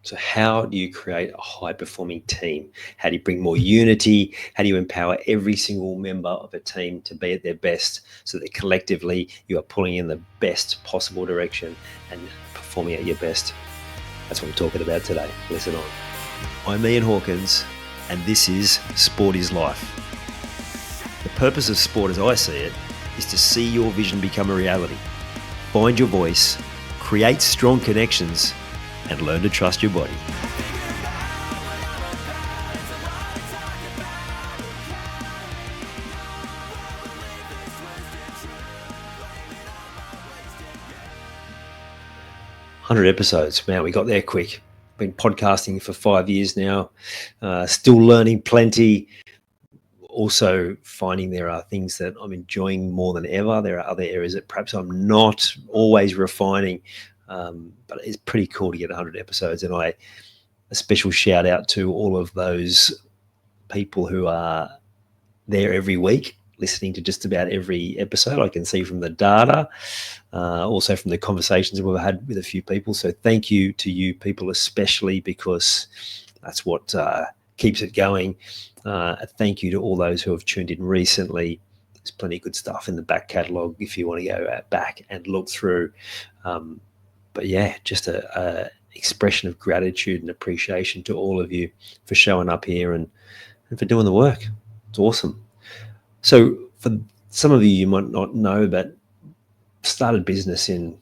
So how do you create a high-performing team? How do you bring more unity? How do you empower every single member of a team to be at their best so that collectively you are pulling in the best possible direction and performing at your best? That's what we're talking about today. Listen on. I'm Ian Hawkins, and this is Sport is Life. The purpose of sport, as I see it, is to see your vision become a reality. Find your voice, create strong connections, and learn to trust your body. "100 episodes. Man, we got there quick. Been podcasting for 5 years now. Still learning plenty. Also finding there are things that I'm enjoying more than ever. There are other areas that perhaps I'm not always refining. But it's pretty cool to get 100 episodes. And a special shout out to all of those people who are there every week, listening to just about every episode. I can see from the data, also from the conversations we've had with a few people. So thank you to you people, especially, because that's what keeps it going. Thank you to all those who have tuned in recently. There's plenty of good stuff in the back catalogue if you want to go back and look through. But yeah, just a expression of gratitude and appreciation to all of you for showing up here and for doing the work. It's awesome. So for some of you might not know, but started business in,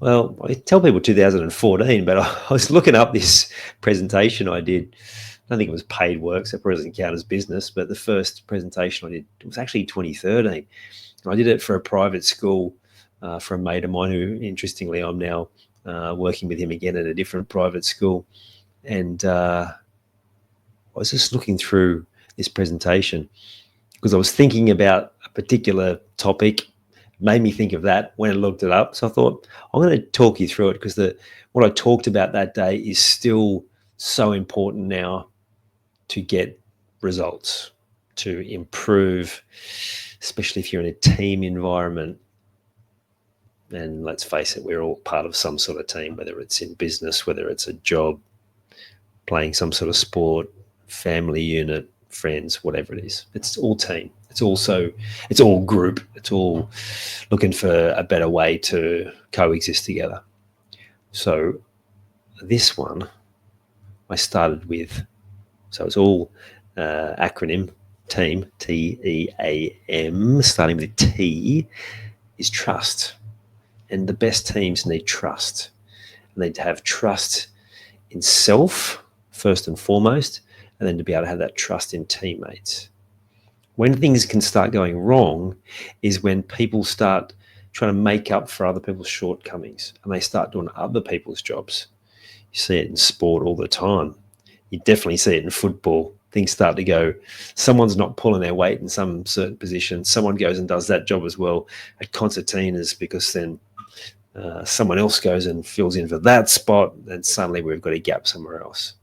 well, I tell people 2014, but I was looking up this presentation I did. I don't think it was paid work, so it probably doesn't count as business, but the first presentation I did, it was actually 2013. I did it for a private school for a mate of mine who, interestingly, I'm now working with him again at a different private school. And I was just looking through this presentation because I was thinking about a particular topic. It made me think of that when I looked it up. So I thought, I'm going to talk you through it because what I talked about that day is still so important now to get results, to improve, especially if you're in a team environment. And let's face it, we're all part of some sort of team, whether it's in business, whether it's a job, playing some sort of sport, family unit, friends, whatever it is. It's all team. It's all group. It's all looking for a better way to coexist together. So this one I started with, so it's all acronym, team, T-E-A-M, starting with T, is trust. And the best teams need trust. They need to have trust in self, first and foremost, and then to be able to have that trust in teammates. When things can start going wrong is when people start trying to make up for other people's shortcomings and they start doing other people's jobs. You see it in sport all the time. You definitely see it in football. Things start to go, someone's not pulling their weight in some certain position. Someone goes and does that job as well at concertinas because then someone else goes and fills in for that spot, and suddenly we've got a gap somewhere else.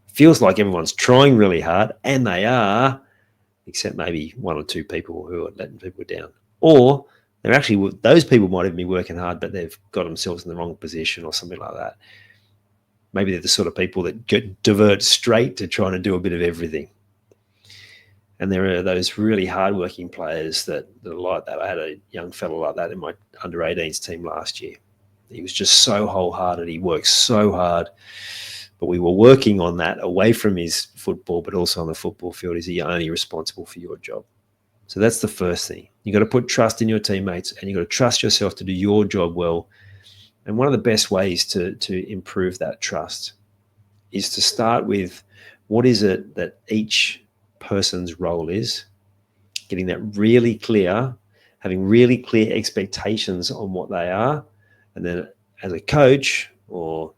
Feels like everyone's trying really hard, and they are, except maybe one or two people who are letting people down. Or they're actually, those people might even be working hard, but they've got themselves in the wrong position or something like that. Maybe they're the sort of people that divert straight to trying to do a bit of everything. And there are those really hardworking players that are like that. I had a young fellow like that in my under-18s team last year. He was just so wholehearted. He worked so hard. But we were working on that away from his football, but also on the football field. Is he only responsible for your job? So that's the first thing. You've got to put trust in your teammates and you've got to trust yourself to do your job well. And one of the best ways to improve that trust is to start with what is it that each person's role is, getting that really clear, having really clear expectations on what they are. And then as a coach, or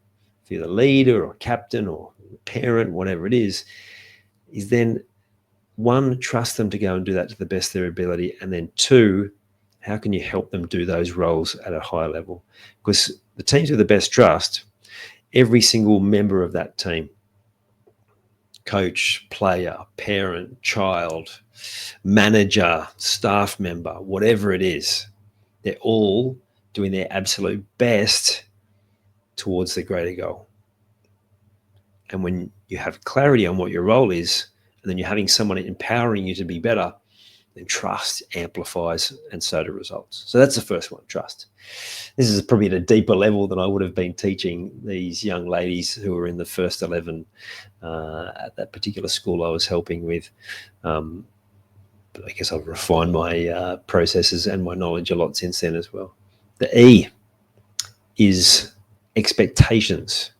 if you're the leader or captain or parent, whatever it is then one, trust them to go and do that to the best of their ability. And then two, how can you help them do those roles at a higher level? Because the teams with the best trust, every single member of that team, coach, player, parent, child, manager, staff member, whatever it is, they're all doing their absolute best towards the greater goal. And when you have clarity on what your role is, and then you're having someone empowering you to be better, then trust amplifies, and so do results. So that's the first one, trust. This is probably at a deeper level than I would have been teaching these young ladies who were in the first 11 at that particular school I was helping with. But I guess I've refined my processes and my knowledge a lot since then as well. The E is expectations.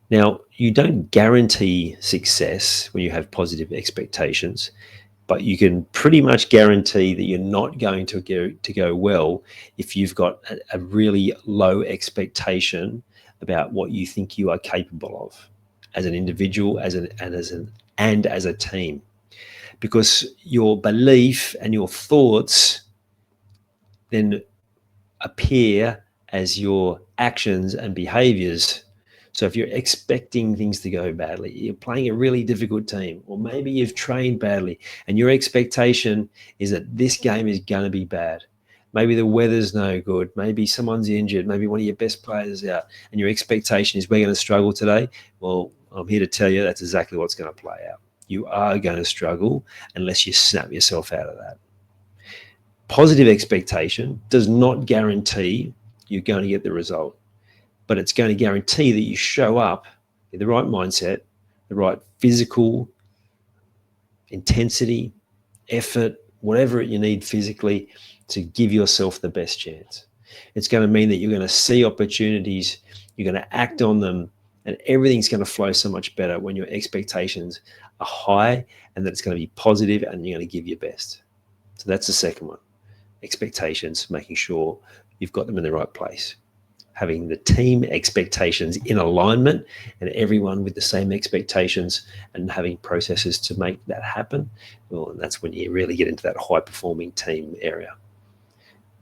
Now, you don't guarantee success when you have positive expectations, but you can pretty much guarantee that you're not going to go well if you've got a really low expectation about what you think you are capable of as an individual, as a team. Because your belief and your thoughts then appear as your actions and behaviors. So if you're expecting things to go badly, you're playing a really difficult team, or maybe you've trained badly and your expectation is that this game is going to be bad. Maybe the weather's no good. Maybe someone's injured. Maybe one of your best players is out, and your expectation is we're going to struggle today. Well, I'm here to tell you that's exactly what's going to play out. You are going to struggle unless you snap yourself out of that. Positive expectation does not guarantee you're going to get the result, but it's going to guarantee that you show up in the right mindset, the right physical intensity, effort, whatever you need physically to give yourself the best chance. It's going to mean that you're going to see opportunities, you're going to act on them, and everything's going to flow so much better when your expectations are high, and that it's going to be positive and you're going to give your best. So that's the second one. Expectations, making sure you've got them in the right place. Having the team expectations in alignment and everyone with the same expectations, and having processes to make that happen. Well, and that's when you really get into that high performing team area.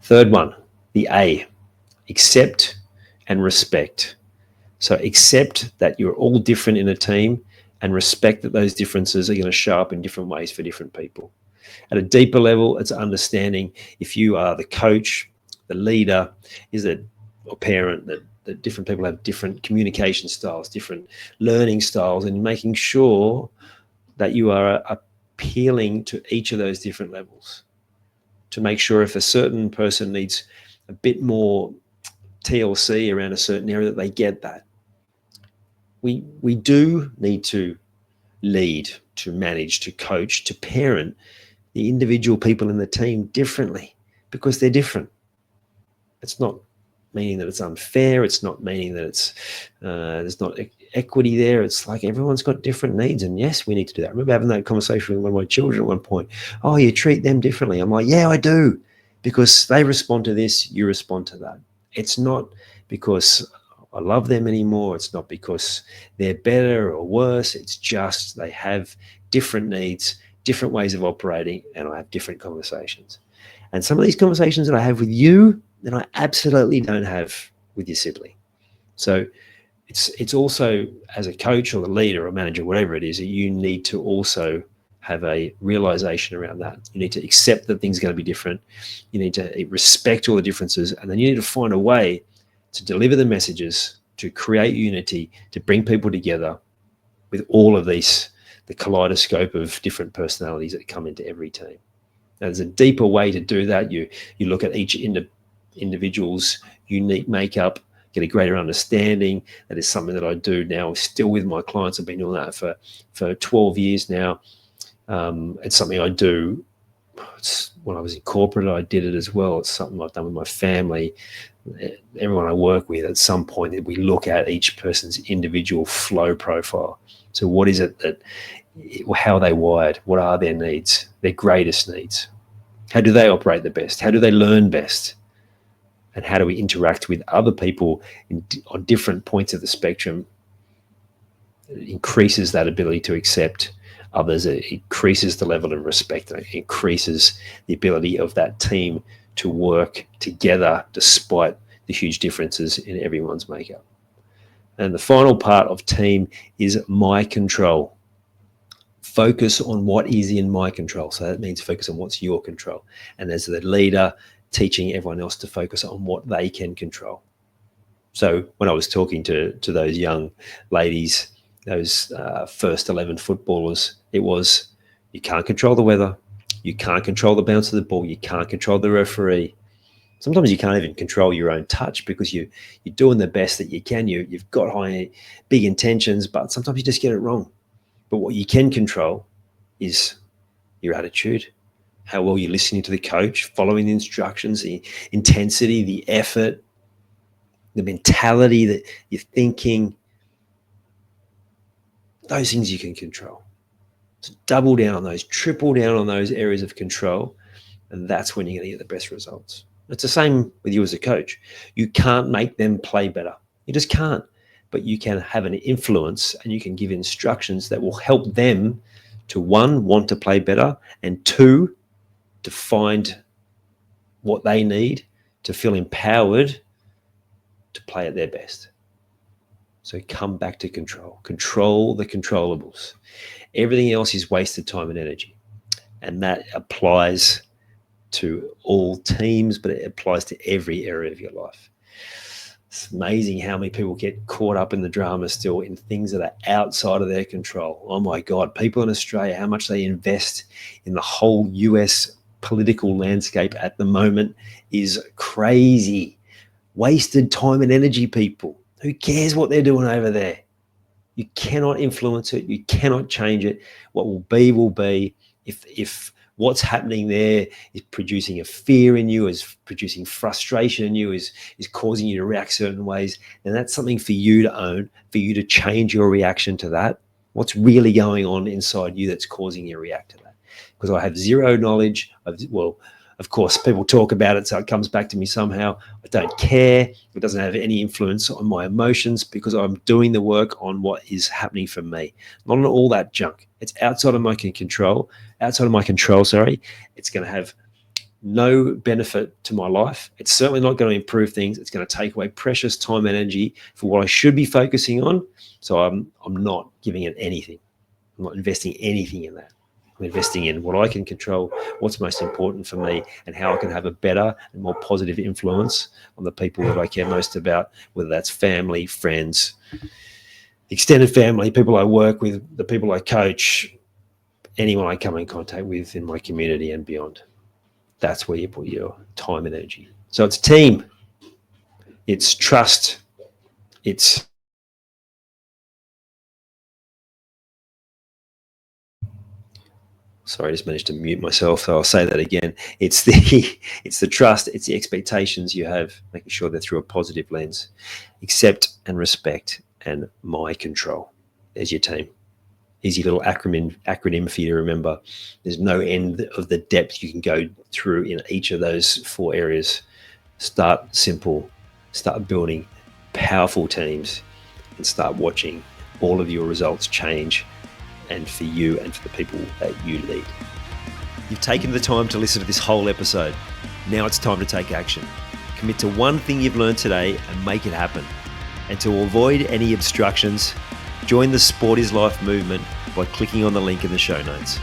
Third one, the A, accept and respect. So accept that you're all different in a team, and respect that those differences are going to show up in different ways for different people. At a deeper level, it's understanding if you are the coach, the leader, is it or parent, that different people have different communication styles, different learning styles, and making sure that you are appealing to each of those different levels to make sure if a certain person needs a bit more TLC around a certain area, that they get that. We do need to lead, to manage, to coach, to parent the individual people in the team differently, because they're different. It's not meaning that it's unfair. It's not meaning that it's there's not equity there. It's like everyone's got different needs, and yes, we need to do that. I remember having that conversation with one of my children at one point. Oh, you treat them differently. I'm like, yeah, I do, because they respond to this, you respond to that. It's not because I love them anymore. It's not because they're better or worse. It's just they have different needs, different ways of operating, and I have different conversations. And some of these conversations that I have with you, that I absolutely don't have with your sibling. So it's also, as a coach or a leader or manager, whatever it is, that you need to also have a realization around that. You need to accept that things are going to be different. You need to respect all the differences, and then you need to find a way to deliver the messages, to create unity, to bring people together with all of these, the kaleidoscope of different personalities that come into every team. Now, there's a deeper way to do that. You look at each individual's unique makeup, get a greater understanding. That is something that I do now still with my clients. I've been doing that for 12 years now. It's something I do. When I was in corporate, I did it as well. It's something I've done with my family. Everyone I work with, at some point, that we look at each person's individual flow profile. So what is it that, how are they wired? What are their needs, their greatest needs? How do they operate the best? How do they learn best? And how do we interact with other people on different points of the spectrum? It increases that ability to accept others. It increases the level of respect. It increases the ability of that team to work together despite the huge differences in everyone's makeup. And the final part of team is my control. Focus on what is in my control. So that means focus on what's your control. And as the leader, teaching everyone else to focus on what they can control. So when I was talking to those young ladies those first 11 footballers, it was, you can't control the weather, you can't control the bounce of the ball, you can't control the referee. Sometimes you can't even control your own touch because you're doing the best that you can. You've got big intentions, but sometimes you just get it wrong. But what you can control is your attitude, how well you're listening to the coach, following the instructions, the intensity, the effort, the mentality that you're thinking. Those things you can control. So double down on those, triple down on those areas of control, and that's when you're going to get the best results. It's the same with you as a coach. You can't make them play better. You just can't. But you can have an influence and you can give instructions that will help them to, one, want to play better, and two, to find what they need to feel empowered to play at their best. So come back to control. Control the controllables. Everything else is wasted time and energy. And that applies to all teams, but it applies to every area of your life. It's amazing how many people get caught up in the drama still in things that are outside of their control. Oh my God, people in Australia, how much they invest in the whole US political landscape at the moment is crazy. Wasted time and energy, people. Who cares what they're doing over there? You cannot influence it. You cannot change it. What will be will be. If what's happening there is producing a fear in you, is producing frustration in you, is causing you to react certain ways, then that's something for you to own, for you to change your reaction to that. What's really going on inside you that's causing you to react to that? Because I have zero knowledge of, well, of course, people talk about it, so it comes back to me somehow. I don't care. It doesn't have any influence on my emotions because I'm doing the work on what is happening for me, not on all that junk. It's outside of my control. It's going to have no benefit to my life. It's certainly not going to improve things. It's going to take away precious time and energy for what I should be focusing on. So I'm not giving it anything. I'm not investing anything in that. I'm investing in what I can control, what's most important for me, and how I can have a better and more positive influence on the people that I care most about, whether that's family, friends, extended family, people I work with, the people I coach, anyone I come in contact with in my community and beyond. That's where you put your time and energy. So it's team, it's trust, it's sorry, I just managed to mute myself, so I'll say that again. It's the trust, it's the expectations you have, making sure they're through a positive lens. Accept and respect and my control. There's your team. Easy little acronym for you to remember. There's no end of the depth you can go through in each of those 4 areas. Start simple, start building powerful teams, and start watching all of your results change, and for you and for the people that you lead. You've taken the time to listen to this whole episode. Now it's time to take action. Commit to one thing you've learned today and make it happen. And to avoid any obstructions, join the Sport is Life movement by clicking on the link in the show notes.